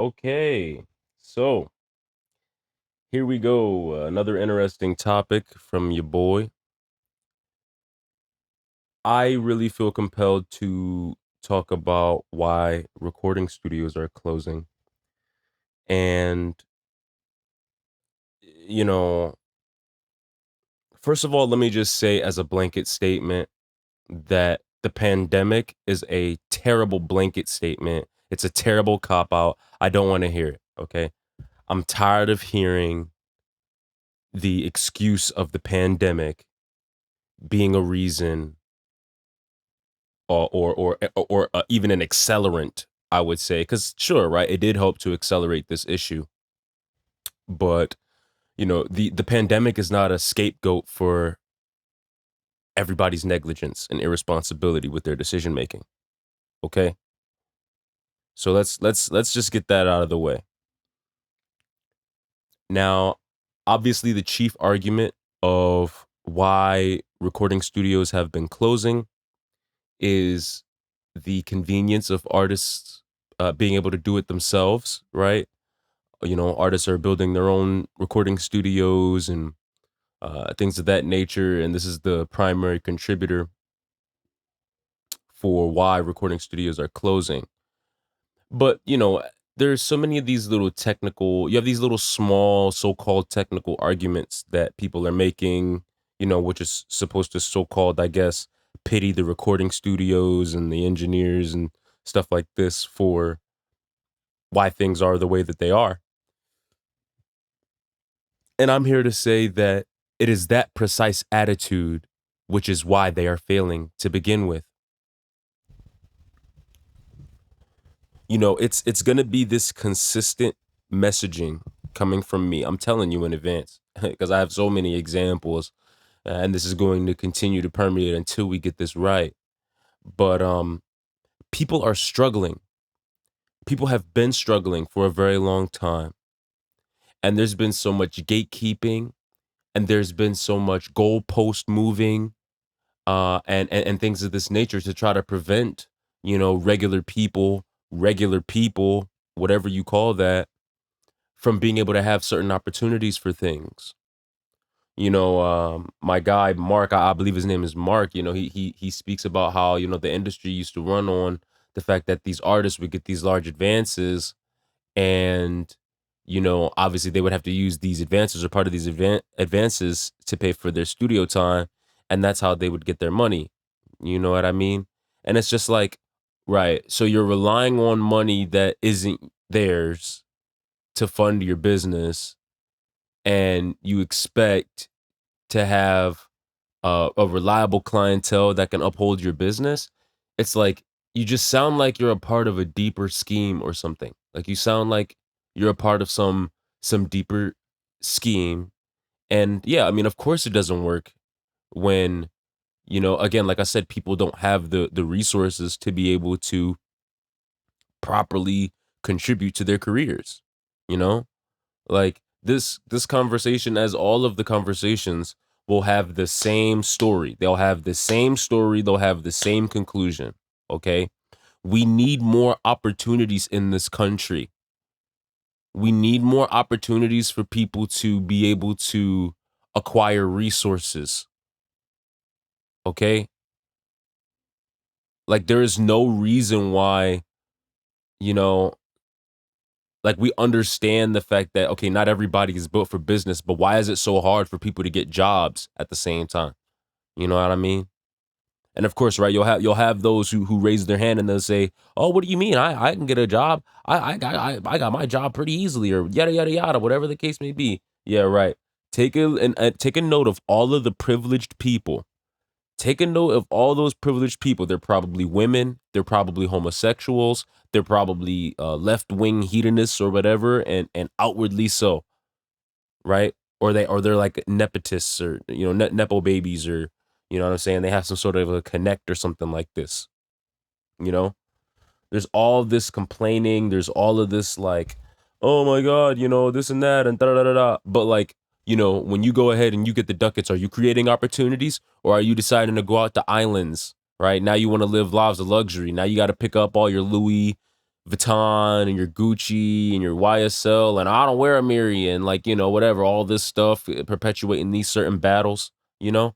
Okay, so here we go. Another interesting topic from your boy. I really feel compelled to talk about why recording studios are closing. And, you know, first of all, let me just say as a blanket statement that the pandemic is a terrible blanket statement. It's a terrible cop out. I don't want to hear it. Okay. I'm tired of hearing the excuse of the pandemic being a reason or even an accelerant, I would say, because sure, right, it did help to accelerate this issue, but the pandemic is not a scapegoat for everybody's negligence and irresponsibility with their decision making. Okay, so let's just get that out of the way. Now, obviously, the chief argument of why recording studios have been closing is the convenience of artists being able to do it themselves, right? Artists are building their own recording studios and things of that nature, and this is the primary contributor for why recording studios are closing. But there's so many of these little technical, you have these little small so-called technical arguments that people are making, which is supposed to so-called, I guess, pity the recording studios and the engineers and stuff like this for why things are the way that they are. And I'm here to say that it is that precise attitude which is why they are failing to begin with. It's going to be this consistent messaging coming from me. I'm telling you in advance because I have so many examples, and this is going to continue to permeate until we get this right. But people are struggling. People have been struggling for a very long time. And there's been so much gatekeeping, and there's been so much goalpost moving, and things of this nature to try to prevent, regular people, whatever you call that, from being able to have certain opportunities for things. My guy Mark, I believe his name is Mark. He speaks about how the industry used to run on the fact that these artists would get these large advances, and obviously they would have to use these advances or part of these advances to pay for their studio time, and that's how they would get their money. You know what I mean? And it's just like, right, so you're relying on money that isn't theirs to fund your business, and you expect to have a reliable clientele that can uphold your business. It's like you just sound like you're a part of a deeper scheme or something. Like you sound like you're a part of some deeper scheme. And yeah, I mean, of course it doesn't work when, again, like I said, people don't have the resources to be able to properly contribute to their careers, you know? Like this conversation, as all of the conversations, will have the same story. They'll have the same story, they'll have the same conclusion. Okay? We need more opportunities in this country. We need more opportunities for people to be able to acquire resources. Okay? Like there is no reason why, you know, like we understand the fact that okay, not everybody is built for business, but why is it so hard for people to get jobs at the same time? You know what I mean? And of course, right, you'll have those who raise their hand and they'll say, "Oh, what do you mean? I can get a job. I got my job pretty easily," or yada yada yada, whatever the case may be. Yeah, right. Take a note of all of the privileged people. Take a note of all those privileged people. They're probably women. They're probably homosexuals. They're probably left wing hedonists or whatever, and outwardly so, right? Or they're like nepotists or nepo babies, or what I'm saying. They have some sort of a connect or something like this. You know, there's all this complaining. There's all of this like, oh my god, this and that and da da da da. But like, when you go ahead and you get the ducats, are you creating opportunities, or are you deciding to go out to islands? Right now, you want to live lives of luxury. Now you got to pick up all your Louis Vuitton and your Gucci and your YSL, and I don't wear a mirror, and like, whatever, all this stuff, perpetuating these certain battles, you know?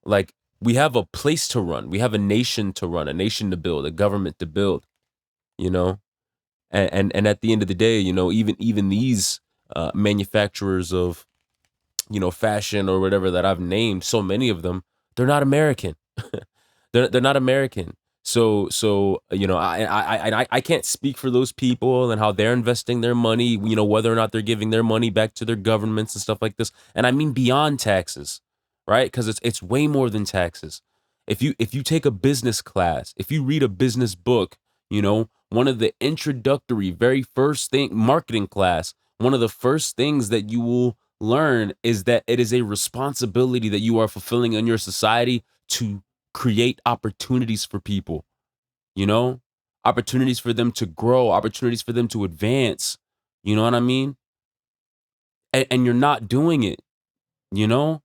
Like, we have a place to run. We have a nation to run, a nation to build, a government to build, you know? And at the end of the day, even these manufacturers of, fashion or whatever that I've named, so many of them, they're not American. They're not American. So I can't speak for those people and how they're investing their money, whether or not they're giving their money back to their governments and stuff like this. And I mean beyond taxes, right? Because it's way more than taxes. If you take a business class, if you read a business book, one of the introductory, very first thing, marketing class, one of the first things that you will learn is that it is a responsibility that you are fulfilling in your society to create opportunities for people, you know, opportunities for them to grow, opportunities for them to advance. You know what I mean? And you're not doing it, you know?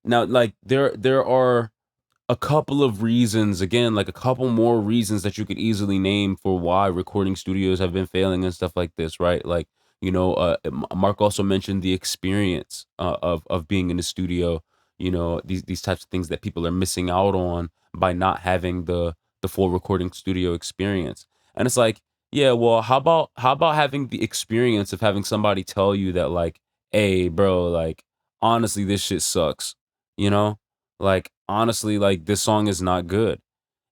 Now, like there are a couple of reasons, again, like a couple more reasons that you could easily name for why recording studios have been failing and stuff like this, right? Like, Mark also mentioned the experience of being in the studio, these types of things that people are missing out on by not having the full recording studio experience. And it's like, yeah, well, how about having the experience of having somebody tell you that, like, hey, bro, like, honestly, this shit sucks, you know? Like, honestly, like, this song is not good.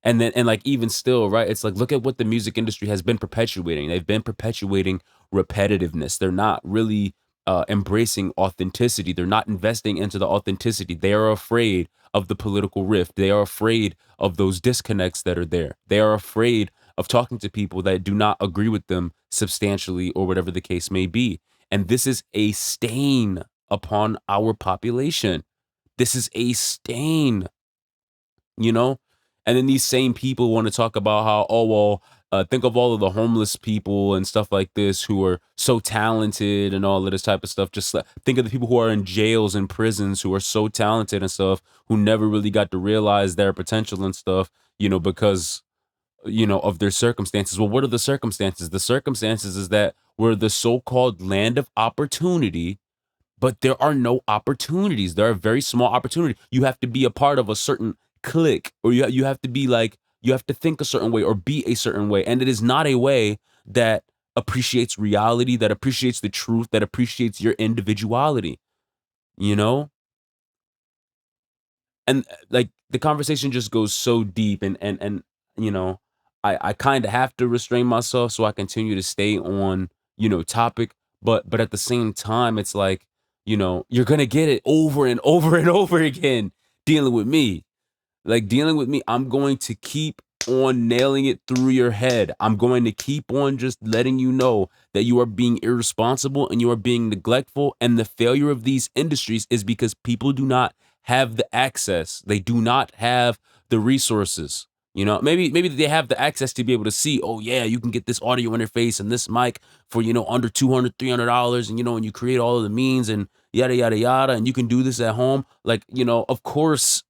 And like, even still, right? It's like, look at what the music industry has been perpetuating. They've been perpetuating repetitiveness. They're not really embracing authenticity. They're not investing into the authenticity. They are afraid of the political rift. They are afraid of those disconnects that are there. They are afraid of talking to people that do not agree with them substantially, or whatever the case may be. And this is a stain upon our population. This is a stain, you know? And then these same people want to talk about how, oh, well, think of all of the homeless people and stuff like this who are so talented and all of this type of stuff. Just think of the people who are in jails and prisons who are so talented and stuff, who never really got to realize their potential and stuff, because, of their circumstances. Well, what are the circumstances? The circumstances is that we're the so-called land of opportunity, but there are no opportunities. There are very small opportunities. You have to be a part of a certain clique, or you have to be like, you have to think a certain way or be a certain way. And it is not a way that appreciates reality, that appreciates the truth, that appreciates your individuality, you know? And like, the conversation just goes so deep, and you know, I kind of have to restrain myself so I continue to stay on, topic. But at the same time, it's like, you're gonna get it over and over and over again dealing with me. Like, dealing with me, I'm going to keep on nailing it through your head. I'm going to keep on just letting you know that you are being irresponsible and you are being neglectful. And the failure of these industries is because people do not have the access. They do not have the resources. Maybe they have the access to be able to see, oh yeah, you can get this audio interface and this mic for, under $200, $300, and you create all of the means and yada yada yada, and you can do this at home. Like, of course,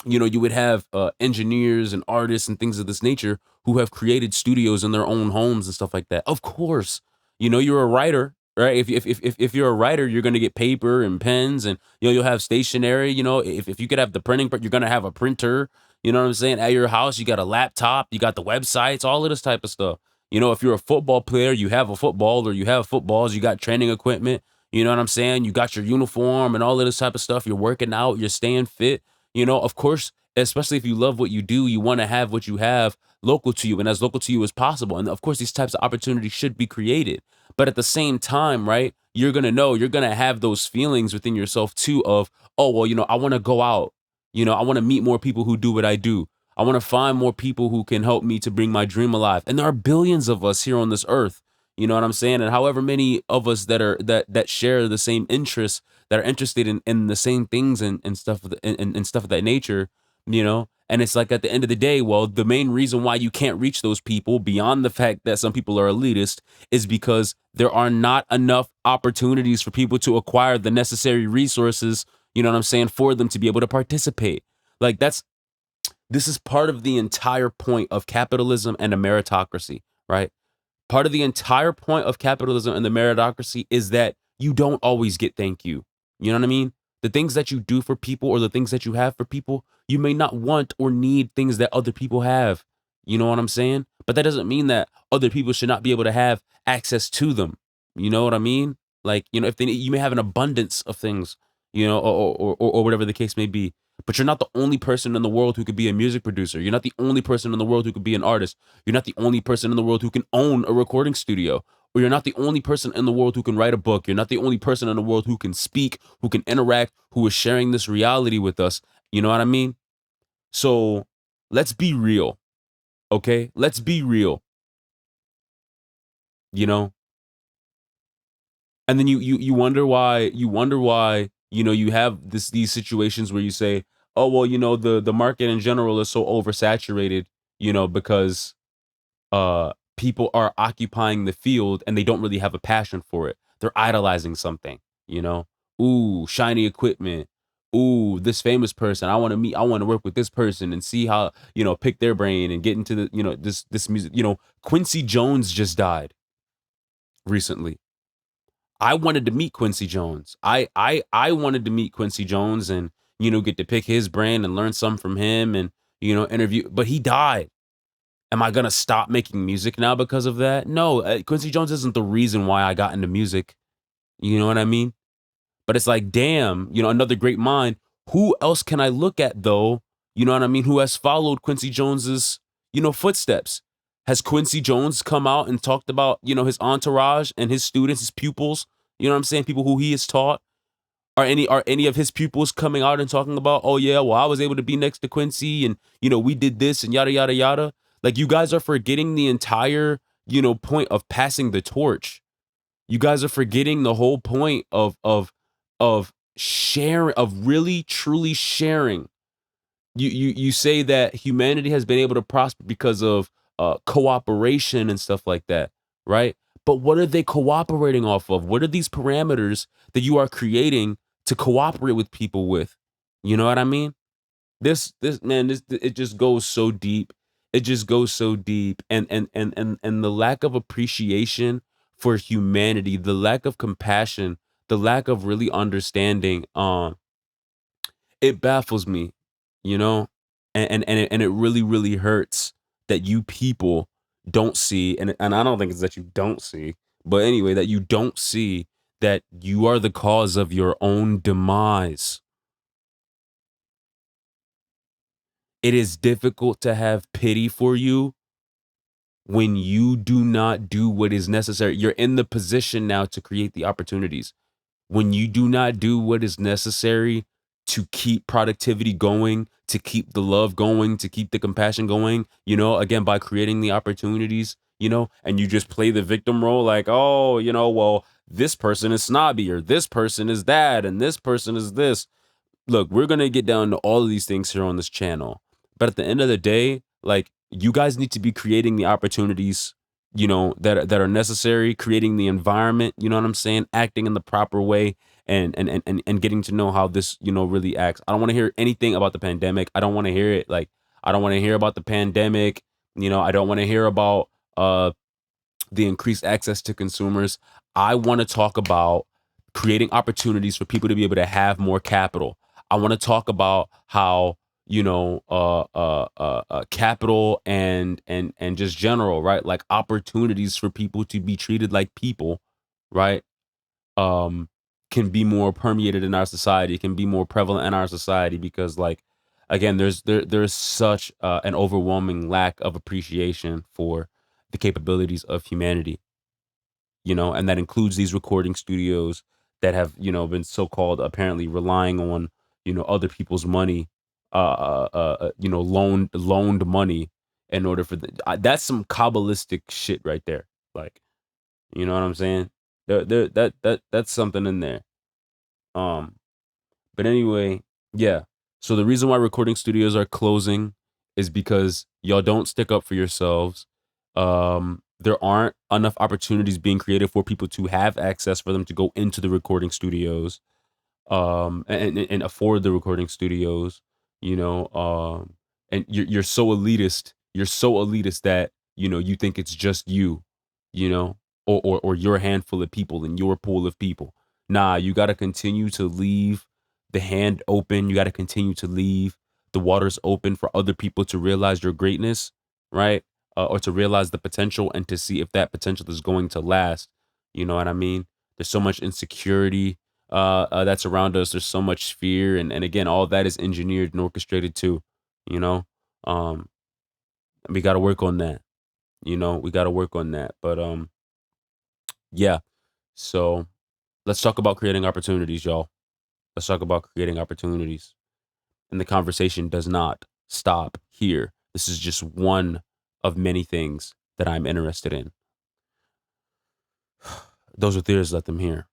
you would have engineers and artists and things of this nature who have created studios in their own homes and stuff like that. Of course, you're a writer, right? If you're a writer, you're gonna get paper and pens, and you'll have stationery. If you could have the printing, but you're gonna have a printer. You know what I'm saying? At your house, you got a laptop, you got the websites, all of this type of stuff. If you're a football player, you have a football, or you have footballs, you got training equipment. You know what I'm saying? You got your uniform and all of this type of stuff. You're working out, you're staying fit. Of course, especially if you love what you do, you want to have what you have local to you and as local to you as possible. And of course, these types of opportunities should be created. But at the same time, right, you're going to have those feelings within yourself too of, oh, well, I want to go out. I want to meet more people who do what I do. I want to find more people who can help me to bring my dream alive. And there are billions of us here on this earth. You know what I'm saying? And however many of us that share the same interests, that are interested in the same things and stuff and stuff of that nature, and it's like, at the end of the day, well, the main reason why you can't reach those people, beyond the fact that some people are elitist, is because there are not enough opportunities for people to acquire the necessary resources, you know what I'm saying, for them to be able to participate. Like, This is part of the entire point of capitalism and a meritocracy, right? Part of the entire point of capitalism and the meritocracy is that you don't always get thank you. You know what I mean? The things that you do for people or the things that you have for people, you may not want or need things that other people have. You know what I'm saying? But that doesn't mean that other people should not be able to have access to them. You know what I mean? Like, if they, you may have an abundance of things, or whatever the case may be. But you're not the only person in the world who could be a music producer. You're not the only person in the world who could be an artist. You're not the only person in the world who can own a recording studio. Or you're not the only person in the world who can write a book. You're not the only person in the world who can speak, who can interact, who is sharing this reality with us. You know what I mean? So let's be real. Okay? Let's be real. You know? And then you wonder why, you have these situations where you say, oh well, the market in general is so oversaturated, because people are occupying the field and they don't really have a passion for it. They're idolizing something, you know. Ooh, shiny equipment. Ooh, this famous person. I want to work with this person and see how, pick their brain and get into the, this music. Quincy Jones just died recently. I wanted to meet Quincy Jones. I wanted to meet Quincy Jones and, get to pick his brain and learn some from him and, interview, but he died. Am I gonna stop making music now because of that? No, Quincy Jones isn't the reason why I got into music. You know what I mean? But it's like, damn, another great mind. Who else can I look at though? You know what I mean? Who has followed Quincy Jones's, footsteps? Has Quincy Jones come out and talked about, his entourage and his students, his pupils? You know what I'm saying? People who he has taught. Are any of his pupils coming out and talking about, oh yeah, well, I was able to be next to Quincy and we did this and yada yada yada. Like, you guys are forgetting the entire, point of passing the torch. You guys are forgetting the whole point of sharing, of really truly sharing. You say that humanity has been able to prosper because of cooperation and stuff like that, right? But what are they cooperating off of? What are these parameters that you are creating to cooperate with people with? You know what I mean? This man, this it just goes so deep. It just goes so deep, and the lack of appreciation for humanity, the lack of compassion, the lack of really understanding. It baffles me, you know, and it really really hurts that you people don't see, and I don't think it's that you don't see, but anyway, that you don't see that you are the cause of your own demise. It is difficult to have pity for you when you do not do what is necessary. You're in the position now to create the opportunities. When you do not do what is necessary to keep productivity going, to keep the love going, to keep the compassion going, again, by creating the opportunities, and you just play the victim role like, oh, well, this person is snobby or this person is that and this person is this. Look, we're going to get down to all of these things here on this channel. But at the end of the day, like, you guys need to be creating the opportunities, that are necessary, creating the environment, you know what I'm saying? Acting in the proper way and getting to know how this, really acts. I don't want to hear anything about the pandemic. I don't want to hear it. Like, I don't want to hear about the pandemic. I don't want to hear about the increased access to consumers. I want to talk about creating opportunities for people to be able to have more capital. I want to talk about how, capital and just general, right? Like, opportunities for people to be treated like people, right? Um, can be more permeated in our society, can be more prevalent in our society because, like, again, there's such an overwhelming lack of appreciation for the capabilities of humanity, and that includes these recording studios that have, been so-called apparently relying on, other people's money, loaned money in order for that's some Kabbalistic shit right there. Like, you know what I'm saying? That's something in there. Um, but anyway, yeah. So the reason why recording studios are closing is because y'all don't stick up for yourselves. There aren't enough opportunities being created for people to have access for them to go into the recording studios, and afford the recording studios. You know, and you're so elitist. You're so elitist that you think it's just you, you know, or your handful of people in your pool of people. Nah, you got to continue to leave the hand open. You got to continue to leave the waters open for other people to realize your greatness, right? Or to realize the potential and to see if that potential is going to last. You know what I mean? There's so much insecurity that's around us. There's so much fear, and again, all that is engineered and orchestrated too. You know, um, we got to work on that. We got to work on that. But yeah. So let's talk about creating opportunities, y'all. Let's talk about creating opportunities. And the conversation does not stop here. This is just one of many things that I'm interested in. Those with ears, let them hear.